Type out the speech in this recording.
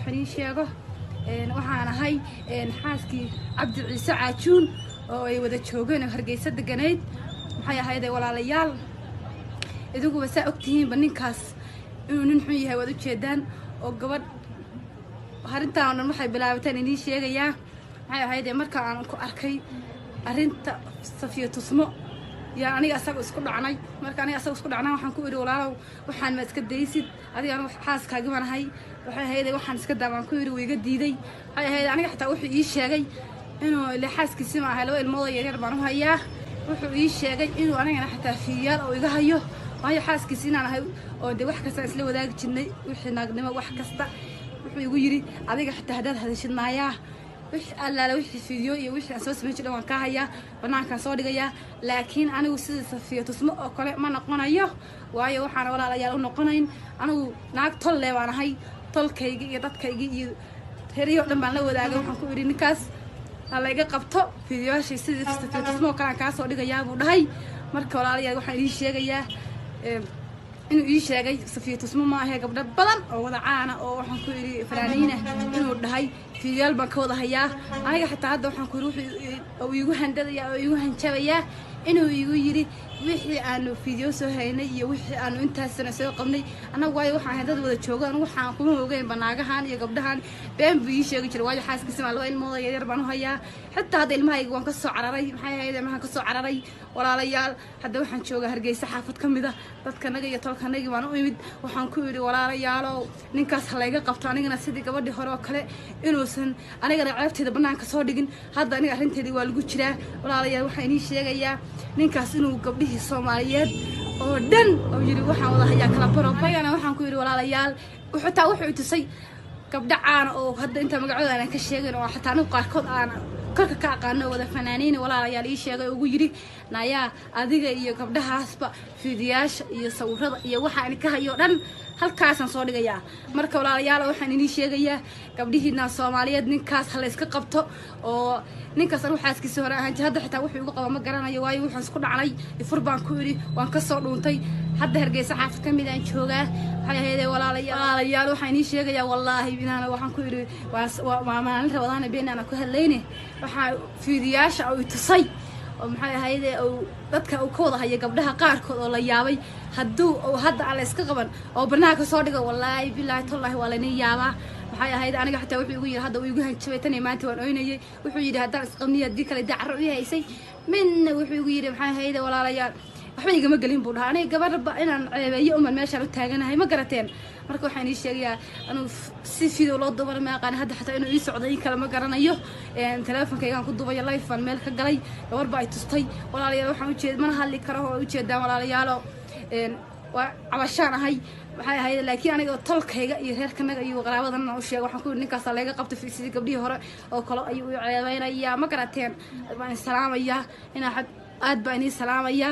وحني شيء waxaan ahay xaaskii Cabdi Ciise Caajuun oo ay wada joogeen Hargeysa deganayd waxay ahayd walaalayaal idigu wasa ogtihiin ninkaas inuu nin xun yahay wada jeedaan oo gabadh harintaan waxay bilaabateen inii sheegayaa waxay ahayd marka aan ku arkay arinta Safiya Tusmo yaa aniga asaga isku dhacnay marka aniga asaga isku dhacnaa waxaan ku iri walaalow waxaan ma iska daysid adiga aniga xaaskaaga manahay waxay ahayd waxaan iska daabaan ku iri wiiga diiday waxay ahayd aniga xataa wuxuu ii sheegay inuu ila xaaskiisa ma ahay laba ilmood yar baan u hayaa wuxuu ii sheegay inuu aniga xataa fiyaal oo iga hayo waayo xaaskiisa inaan ahay oo de wax kasta isla wadaag jirnay wixii naagnimo wax kasta wuxuu igu yiri adiga xataa hadaad hadashid maayaa wix alla wixii fiidyo iyo wixii aan soo sameeyay jidaan waan ka hayaa banaanka soo dhigayaa laakiin anigu sida Safiya Tusmo oo kale ma noqonayo waayo waxaan walaalayaal u noqonayn anigu naag tol leewaan ahay tolkayga iyo dadkayga iyo heriyo dhan baan la wadaagay waxaan ku iri ninkaas hala iga qabto fiidyoashii sida Safiya Tusmo kale ka soo dhigayaa buu dhahay marka walaalayaal waxaan ii sheegayaa inuu ii sheegay Safiya Tusmo ma ahay gabdho badan oo wada caana oo waxaan ku iri fanaaniina inuu dhahay fiidyal baan ka wada hayaa aniga xataa hadda waxaan ku ruuxi oo igu handadaya oo igu hanjabaya inuu igu yiri wixii aanu fiidyo soo haynay iyo wixii aanu intaas soo qabnay anagu way waxaan dad wada joogaan waxaan kuma ogeyn banaagahan iyo gabdhahan been bii sheegi jiray waayo xaaskiisa ma laba ilmood yar baan u hayaa xataa hadda ilmahayga waan ka soo cararay maxay ahayd ilmaha ka soo cararay walaalayaal hadda waxaan joogaa Hargeysa xaafad kamida dadkanaga iyo tolkanaga baan u imid waxaan ku iri walaalayaalow ninkaas hala iga qabto anigana sidii gabadhii hore oo kale inuusan anigana ceebteeda banaanka soo dhigin hadda aniga arinteedii waa lagu jiraa walaalayaal waxaan ii sheegayaa ninkaas inuu gabdhihii Soomaaliyeed oo dhan oo yiri waxaan wada hayaa kala baro bayana waxaan ku iri walaalayaal wuxuu tusay gabdha caan oo hadda inta magacooda aan ka sheegin oo xataa anigu qaarkood aan kolka ka aqaano wada fanaaniin walaalayaal ii sheegay ugu yiri naya adiga iyo gabdhahaasba fiidiyaasha iyo sawirada iyo waxa aan ka hayo dhan halkaasaan soo dhigayaa marka walaalayaal waxaan inii sheegayaa gabdhihiina Soomaaliyeed ninkaas hala iska qabto oo ninkaas anu xaaskiisa hore ahaan hadda xitaa wuxuu igu qaba ma garanayo waayo waxaan isku dhacnay ifur baan ku iri waan ka soo dhuuntay hadda Hargeysa xaafad kamid aan joogaa waxay ahayd walaalayaal waxaan inii sheegayaa wallahi binaana waxaan ku iri waa maalin rabadaan beenana ku hadlayne waxa fiidiyaasha oo tusay oo maxay ahayd oo dadka uu ka wada hayay gabdhaha qaarkood oo la yaabay haduu hadda aan la iska qaban oo banaanka soo dhigo wallahi billahi tallahi waa la yaabaa waxay ahayd aniga xataa wuxuu igu yiri hadda uu igu hanjabay tan maanta waan oynayay wuxuu yiri hadda isqabniya dii kale dacro u haysay minna wuxuu igu yiri maxay ahayd walaalayaal waxba igama galin buu dhahay aniga gabadha inaan ceebeeyo uma meesha u taaganahay ma garateen marka waxaan ii sheegayaa anuu si fiido loo dubar ma aqaan hadda xataa inuu ii socday kala ma garanayo teleefankaygaan ku duubay live fan meel ka galay gabar baa ay tustay walaalayaal waxaan u jeed mana hadli karo oo u jeedaan walaalayaal waa cabashaan ahay waxay ahayd laakiin aniga tolkayga iyo reerkanaga iyo qaraabadana u sheegay waxaan ku ninkaas laga qabto sidii gabdhihii hore oo kale ayuu ceebeynaya ma garateen baan salaamaya ina aad baan salaamaya